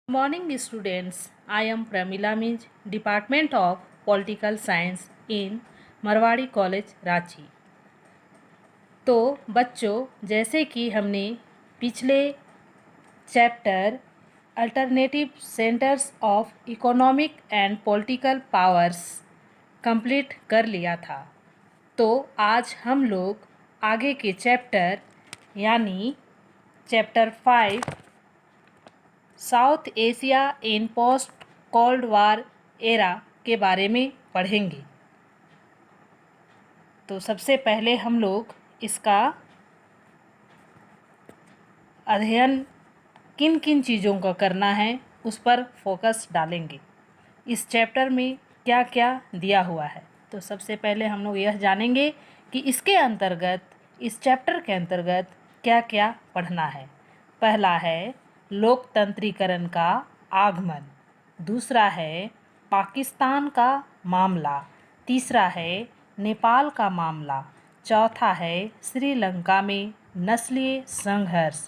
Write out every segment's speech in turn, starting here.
Morning students, I am Pramila Mij, Department of Political Science in Marwari college Ranchi. तो बच्चों, जैसे कि हमने पिछले chapter alternative centres of economic and political powers complete कर लिया था, तो आज हम लोग आगे के चैप्टर यानी चैप्टर 5 साउथ एशिया इन पोस्ट कोल्ड वार एरा के बारे में पढ़ेंगे। तो सबसे पहले हम लोग इसका अध्ययन किन किन चीज़ों का करना है उस पर फोकस डालेंगे। इस चैप्टर में क्या क्या दिया हुआ है, तो सबसे पहले हम लोग यह जानेंगे कि इसके अंतर्गत, इस चैप्टर के अंतर्गत क्या क्या पढ़ना है। पहला है लोकतंत्रीकरण का आगमन, दूसरा है पाकिस्तान का मामला, तीसरा है नेपाल का मामला, चौथा है श्रीलंका में नस्लीय संघर्ष,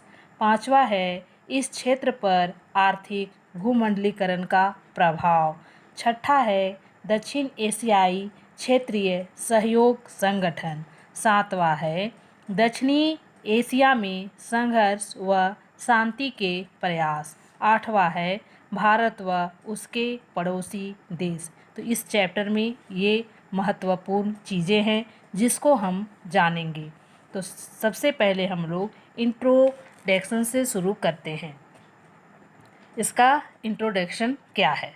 पांचवा है इस क्षेत्र पर आर्थिक भूमंडलीकरण का प्रभाव, छठा है दक्षिण एशियाई क्षेत्रीय सहयोग संगठन, सातवां है दक्षिणी एशिया में संघर्ष व शांति के प्रयास, आठवां है भारत व उसके पड़ोसी देश। तो इस चैप्टर में ये महत्वपूर्ण चीज़ें हैं जिसको हम जानेंगे। तो सबसे पहले हम लोग इंट्रोडक्शन से शुरू करते हैं। इसका इंट्रोडक्शन क्या है?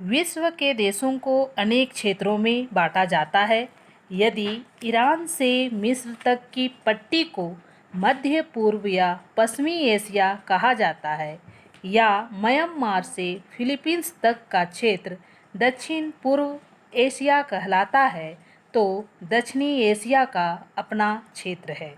विश्व के देशों को अनेक क्षेत्रों में बांटा जाता है। यदि ईरान से मिस्र तक की पट्टी को मध्य पूर्व या पश्चिमी एशिया कहा जाता है, या म्यांमार से फिलीपींस तक का क्षेत्र दक्षिण पूर्व एशिया कहलाता है, तो दक्षिणी एशिया का अपना क्षेत्र है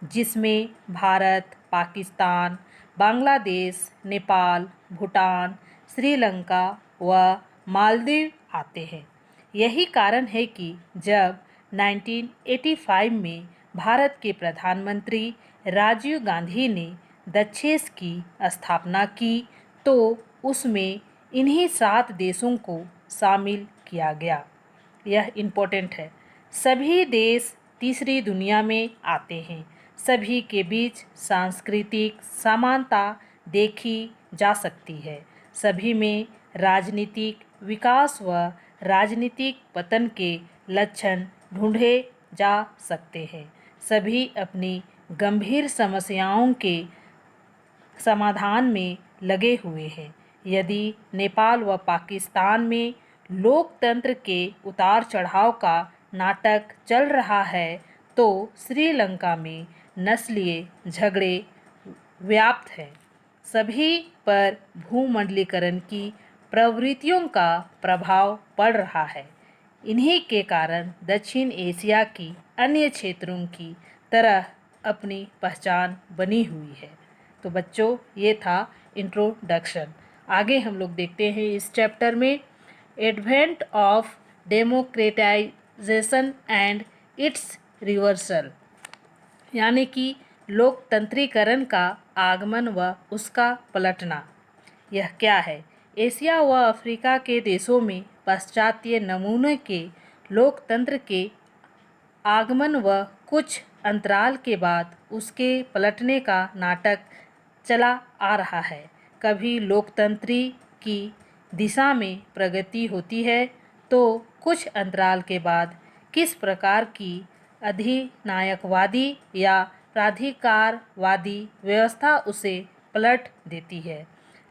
जिसमें भारत, पाकिस्तान, बांग्लादेश, नेपाल, भूटान, श्रीलंका व मालदीव आते हैं। यही कारण है कि जब 1985 में भारत के प्रधानमंत्री राजीव गांधी ने दक्षेस की स्थापना की, तो उसमें इन्हीं 7 देशों को शामिल किया गया। यह इम्पोर्टेंट है। सभी देश तीसरी दुनिया में आते हैं। सभी के बीच सांस्कृतिक समानता देखी जा सकती है। सभी में राजनीतिक विकास व राजनीतिक पतन के लक्षण ढूंढे जा सकते हैं। सभी अपनी गंभीर समस्याओं के समाधान में लगे हुए हैं। यदि नेपाल व पाकिस्तान में लोकतंत्र के उतार चढ़ाव का नाटक चल रहा है, तो श्रीलंका में नस्लीय झगड़े व्याप्त हैं। सभी पर भूमंडलीकरण की प्रवृत्तियों का प्रभाव पड़ रहा है। इन्हीं के कारण दक्षिण एशिया की अन्य क्षेत्रों की तरह अपनी पहचान बनी हुई है। तो बच्चों, ये था इंट्रोडक्शन। आगे हम लोग देखते हैं इस चैप्टर में advent of democratisation and it's reversal, यानी कि लोकतंत्रीकरण का आगमन व उसका पलटना। यह क्या है? एशिया व अफ्रीका के देशों में पाश्चात्य नमूने के लोकतंत्र के आगमन व कुछ अंतराल के बाद उसके पलटने का नाटक चला आ रहा है। कभी लोकतंत्री की दिशा में प्रगति होती है, तो कुछ अंतराल के बाद किस प्रकार की अधिनायकवादी या प्राधिकारवादी व्यवस्था उसे पलट देती है।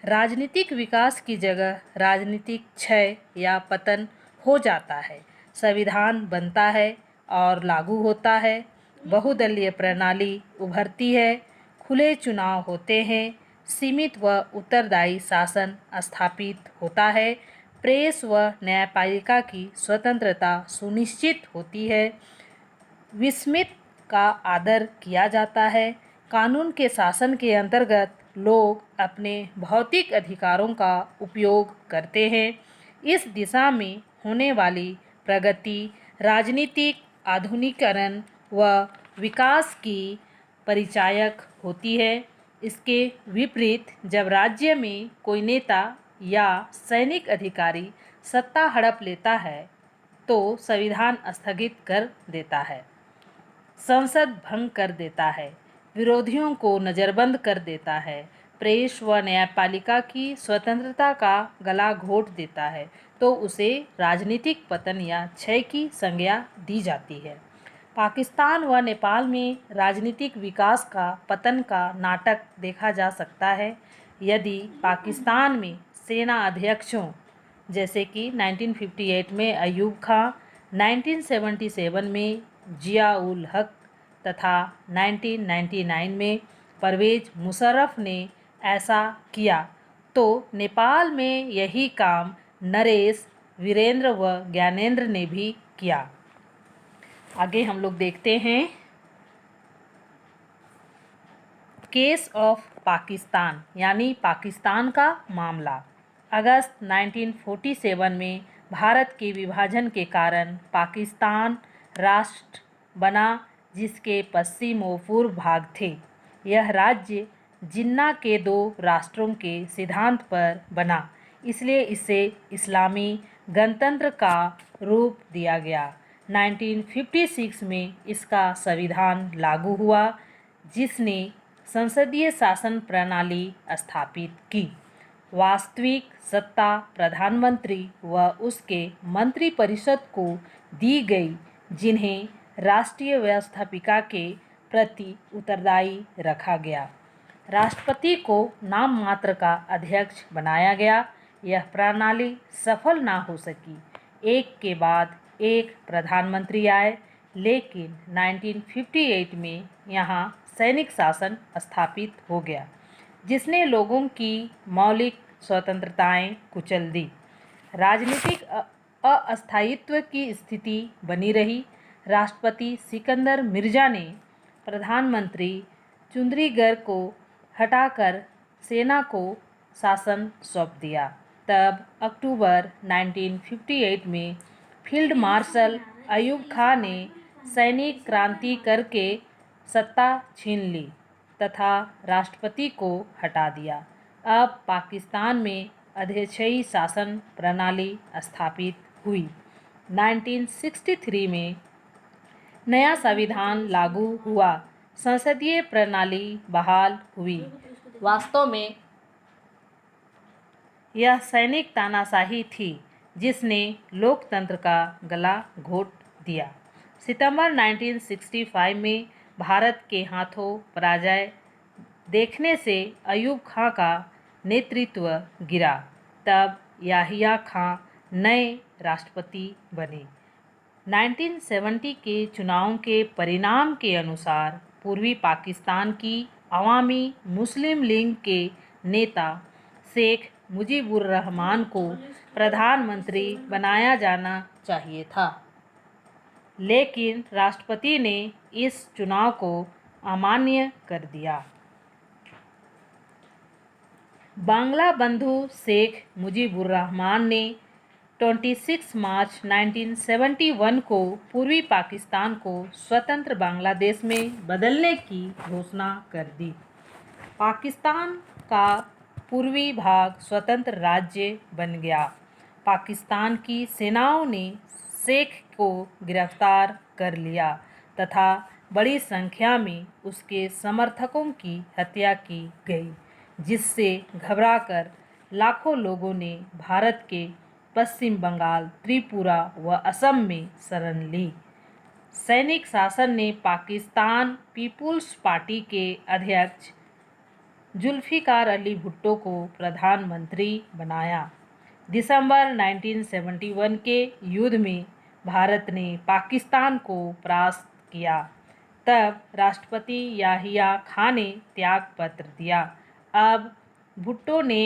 राजनीतिक विकास की जगह राजनीतिक क्षय या पतन हो जाता है। संविधान बनता है और लागू होता है। बहुदलीय प्रणाली उभरती है। खुले चुनाव होते हैं। सीमित व उत्तरदायी शासन स्थापित होता है। प्रेस व न्यायपालिका की स्वतंत्रता सुनिश्चित होती है। विस्मित का आदर किया जाता है। कानून के शासन के अंतर्गत लोग अपने भौतिक अधिकारों का उपयोग करते हैं। इस दिशा में होने वाली प्रगति राजनीतिक आधुनिकीकरण व विकास की परिचायक होती है। इसके विपरीत जब राज्य में कोई नेता या सैनिक अधिकारी सत्ता हड़प लेता है तो संविधान स्थगित कर देता है, संसद भंग कर देता है, विरोधियों को नज़रबंद कर देता है, प्रेस व न्यायपालिका की स्वतंत्रता का गला घोट देता है, तो उसे राजनीतिक पतन या क्षय की संज्ञा दी जाती है। पाकिस्तान व नेपाल में राजनीतिक विकास का पतन का नाटक देखा जा सकता है यदि पाकिस्तान में सेना अध्यक्षों जैसे कि 1958 में अयूब खां, 1977 में जिया उल हक तथा 1999 में परवेज मुशर्रफ ने ऐसा किया तो नेपाल में यही काम नरेश, वीरेंद्र व ज्ञानेंद्र ने भी किया। आगे हम लोग देखते हैं केस ऑफ पाकिस्तान यानी पाकिस्तान का मामला। अगस्त 1947 में भारत के विभाजन के कारण पाकिस्तान राष्ट्र बना जिसके पश्चिम व पूर्व भाग थे। यह राज्य जिन्ना के दो राष्ट्रों के सिद्धांत पर बना, इसलिए इसे इस्लामी गणतंत्र का रूप दिया गया। 1956 में इसका संविधान लागू हुआ जिसने संसदीय शासन प्रणाली स्थापित की। वास्तविक सत्ता प्रधानमंत्री व उसके मंत्रिपरिषद को दी गई जिन्हें राष्ट्रीय व्यवस्थापिका के प्रति उत्तरदायी रखा गया। राष्ट्रपति को नाम मात्र का अध्यक्ष बनाया गया। यह प्रणाली सफल ना हो सकी, एक के बाद एक प्रधानमंत्री आए, लेकिन 1958 में यहाँ सैनिक शासन स्थापित हो गया जिसने लोगों की मौलिक स्वतंत्रताएं कुचल दी। राजनीतिक अस्थायित्व की स्थिति बनी रही। राष्ट्रपति सिकंदर मिर्जा ने प्रधानमंत्री चुंद्रीगर को हटाकर सेना को शासन सौंप दिया। तब अक्टूबर 1958 में फील्ड मार्शल अयूब खां ने सैनिक क्रांति करके सत्ता छीन ली तथा राष्ट्रपति को हटा दिया। अब पाकिस्तान में अधिशासी शासन प्रणाली स्थापित हुई। 1963 में नया संविधान लागू हुआ, संसदीय प्रणाली बहाल हुई। वास्तव में यह सैनिक तानाशाही थी जिसने लोकतंत्र का गला घोट दिया। सितंबर 1965 में भारत के हाथों पराजय देखने से अयूब खां का नेतृत्व गिरा। तब याहिया खां नए राष्ट्रपति बने। 1970 के चुनावों के परिणाम के अनुसार पूर्वी पाकिस्तान की अवामी मुस्लिम लीग के नेता शेख मुजीबुर रहमान को प्रधानमंत्री बनाया जाना चाहिए था, लेकिन राष्ट्रपति ने इस चुनाव को अमान्य कर दिया। बांग्ला बंधु शेख मुजीबुर रहमान ने 26 मार्च 1971 को पूर्वी पाकिस्तान को स्वतंत्र बांग्लादेश में बदलने की घोषणा कर दी। पाकिस्तान का पूर्वी भाग स्वतंत्र राज्य बन गया। पाकिस्तान की सेनाओं ने शेख को गिरफ्तार कर लिया तथा बड़ी संख्या में उसके समर्थकों की हत्या की गई, जिससे घबराकर लाखों लोगों ने भारत के पश्चिम बंगाल, त्रिपुरा व असम में शरण ली। सैनिक शासन ने पाकिस्तान पीपुल्स पार्टी के अध्यक्ष जुल्फिकार अली भुट्टो को प्रधानमंत्री बनाया। दिसंबर 1971 के युद्ध में भारत ने पाकिस्तान को परास्त किया। तब राष्ट्रपति याहिया खां ने त्याग पत्र दिया। अब भुट्टो ने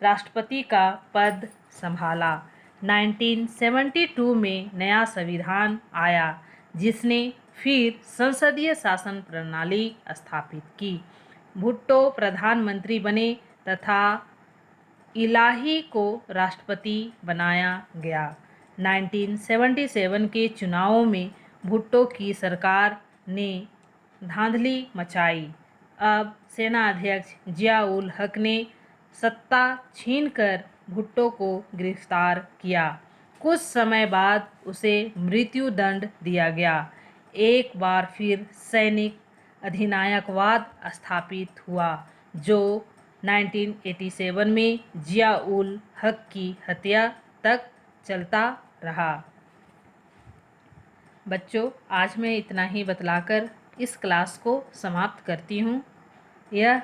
राष्ट्रपति का पद संभाला। 1972 में नया संविधान आया जिसने फिर संसदीय शासन प्रणाली स्थापित की। भुट्टो प्रधानमंत्री बने तथा इलाही को राष्ट्रपति बनाया गया। 1977 के चुनावों में भुट्टो की सरकार ने धांधली मचाई अब सेना अध्यक्ष जिया उल हक ने सत्ता छीनकर भुट्टो को गिरफ्तार किया। कुछ समय बाद उसे मृत्यु दंड दिया गया। एक बार फिर सैनिक अधिनायकवाद स्थापित हुआ, जो 1987 में जिया उल हक की हत्या तक चलता रहा। बच्चों, आज मैं इतना ही बतलाकर इस क्लास को समाप्त करती हूँ। यह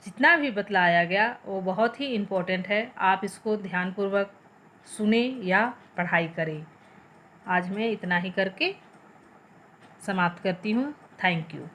जितना भी बतलाया गया वो बहुत ही इम्पोर्टेंट है। आप इसको ध्यानपूर्वक सुने या पढ़ाई करें। आज मैं इतना ही करके समाप्त करती हूँ। Thank you.